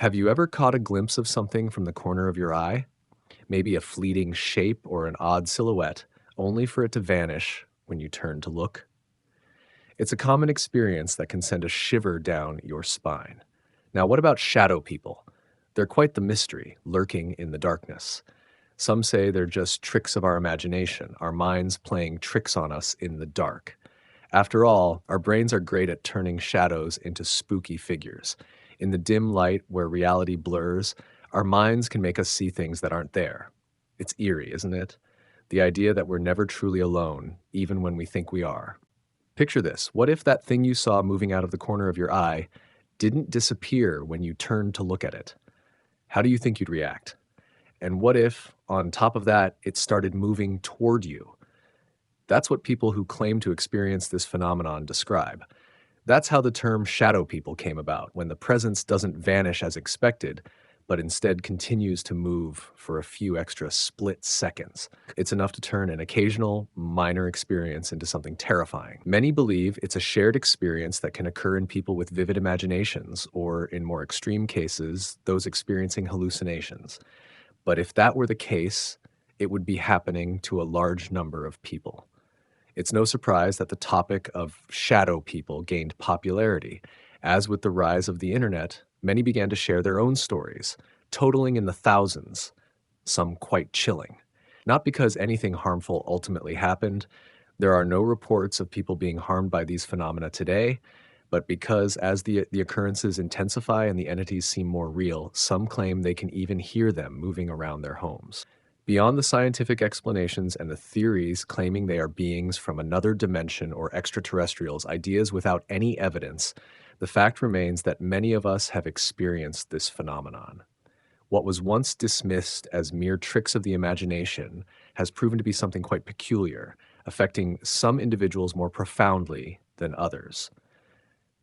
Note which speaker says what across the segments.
Speaker 1: Have you ever caught a glimpse of something from the corner of your eye? Maybe a fleeting shape or an odd silhouette, only for it to vanish when you turn to look? It's a common experience that can send a shiver down your spine. Now, what about shadow people? They're quite the mystery, lurking in the darkness. Some say they're just tricks of our imagination, our minds playing tricks on us in the dark. After all, our brains are great at turning shadows into spooky figures. In the dim light where reality blurs, our minds can make us see things that aren't there. It's eerie, isn't it? The idea that we're never truly alone, even when we think we are. Picture this. What if that thing you saw moving out of the corner of your eye didn't disappear when you turned to look at it? How do you think you'd react? And what if, on top of that, it started moving toward you? That's what people who claim to experience this phenomenon describe. That's how the term shadow people came about, when the presence doesn't vanish as expected, but instead continues to move for a few extra split seconds. It's enough to turn an occasional, minor experience into something terrifying. Many believe it's a shared experience that can occur in people with vivid imaginations, or in more extreme cases, those experiencing hallucinations. But if that were the case, it would be happening to a large number of people. It's no surprise that the topic of shadow people gained popularity. As with the rise of the internet, many began to share their own stories, totaling in the thousands, some quite chilling. Not because anything harmful ultimately happened, there are no reports of people being harmed by these phenomena today, but because as the occurrences intensify and the entities seem more real, some claim they can even hear them moving around their homes. Beyond the scientific explanations and the theories claiming they are beings from another dimension or extraterrestrials, ideas without any evidence, the fact remains that many of us have experienced this phenomenon. What was once dismissed as mere tricks of the imagination has proven to be something quite peculiar, affecting some individuals more profoundly than others.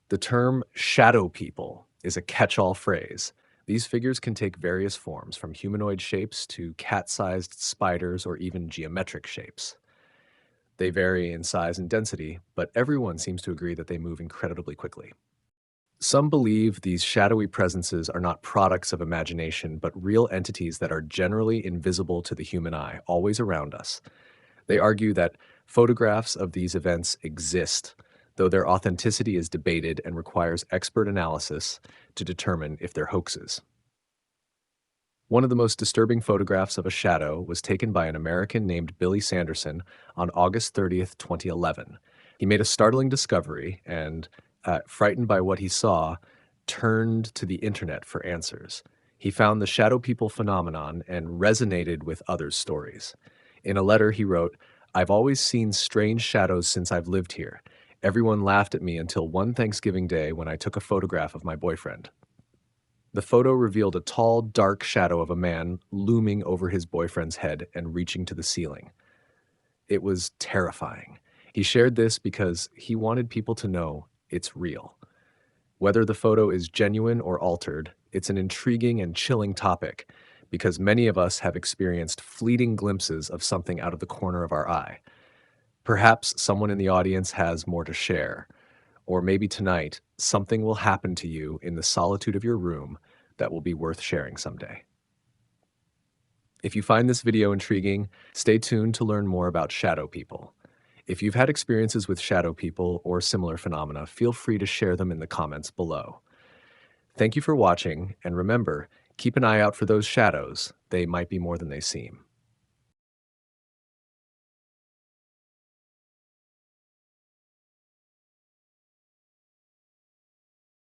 Speaker 1: The term shadow people is a catch-all phrase. These figures can take various forms, from humanoid shapes to cat-sized spiders or even geometric shapes. They vary in size and density, but everyone seems to agree that they move incredibly quickly. Some believe these shadowy presences are not products of imagination, but real entities that are generally invisible to the human eye, always around us. They argue that photographs of these events exist, though their authenticity is debated and requires expert analysis to determine if they're hoaxes. One of the most disturbing photographs of a shadow was taken by an American named Billy Sanderson on August 30th, 2011. He made a startling discovery and, frightened by what he saw, turned to the internet for answers. He found the shadow people phenomenon and resonated with others' stories. In a letter, he wrote, "I've always seen strange shadows since I've lived here. Everyone laughed at me until one Thanksgiving day when I took a photograph of my boyfriend." The photo revealed a tall, dark shadow of a man looming over his boyfriend's head and reaching to the ceiling. It was terrifying. He shared this because he wanted people to know it's real. Whether the photo is genuine or altered, it's an intriguing and chilling topic because many of us have experienced fleeting glimpses of something out of the corner of our eye. Perhaps someone in the audience has more to share. Or maybe tonight, something will happen to you in the solitude of your room that will be worth sharing someday. If you find this video intriguing, stay tuned to learn more about shadow people. If you've had experiences with shadow people or similar phenomena, feel free to share them in the comments below. Thank you for watching, and remember, keep an eye out for those shadows. They might be more than they seem.